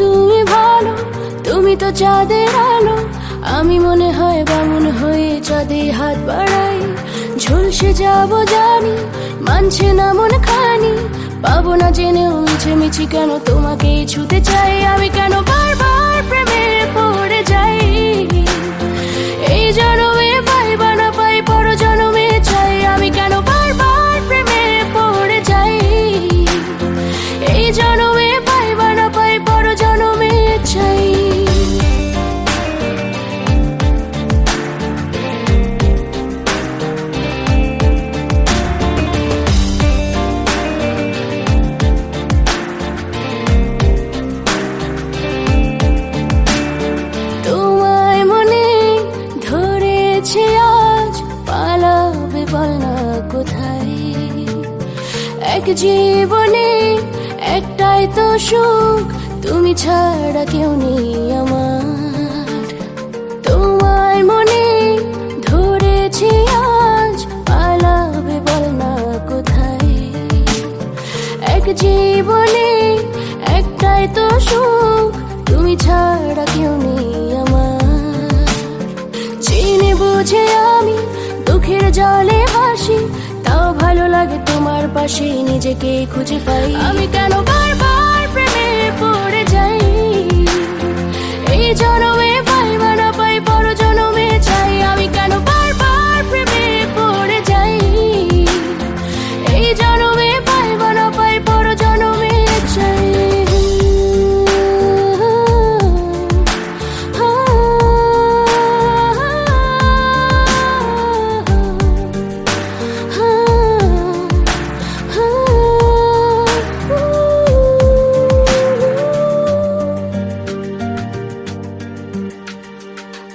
তুমি ভালো, তুমি তো চাঁদের আলো। আমি মনে হয় বামুন হয়ে চাঁদে হাত বাড়াই। ঝলসে যাব জানি, মানছে না মন খানি। পাবো না জেনেও মিছি কেন তোমাকে ছুতে চাই। আমি কেন বারবার প্রেমে পড়ে যাই। এই জনমে পাই বা না পাই, পর জনমে চাই। আমি কেন বারবার প্রেমে পড়ে যাই। এই জনমে পাই বা না পাই, পর জনমে চাই। তোমায় মনে ধরেছে আজ, পালাবে বল না কোথায়। এক জীবনে একটাই তো সুখ, তুমি ছাড়া কেউ নেই আমার। তোমায় মনে ধরেছে আজ, পালাবে বল না কোথায়। এক জীবনে একটাই তো সুখ, তুমি ছাড়া কেউ নেই আমার। চিনে বুঝে আমি দুঃখের জলে ভাসি, তাও ভালো লাগে তোমার পাশে নিজেকে খুঁজে পাই। আমি কেন বারবার প্রেমে পড়ে যাই। এই জনমে পাই বা না পাই, পর জনমে চাই। আমি কেন বারবার প্রেমে পড়ে যাই। এই জনমে পাই বা না পাই, পর জনমে চাই।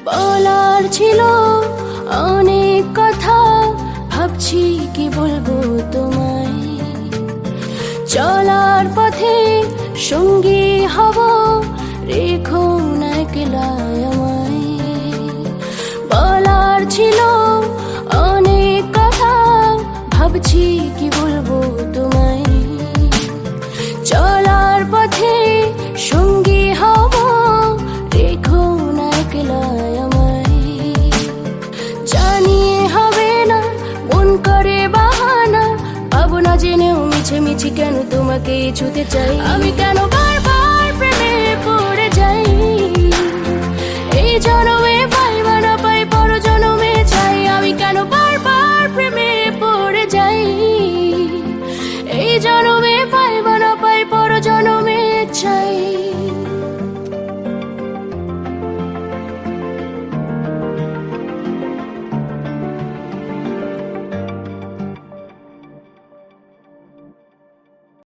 বলার ছিল অনেক কথা, ভাবছি কি বলবো তোমায়। চলার পথে সঙ্গী হব, রেখো না একলা আমায়। বলার ছিল অনেক কথা, ভাবছি কি বলবো তোমায়। চলার পথে সঙ্গী হব, রেখো না একলা আমায়। জানিয়ে হবে না, মন করে বাহানা। পাবো না জেনেও মিছি কেন তোমাকে ছুতে চাই। আমি কেন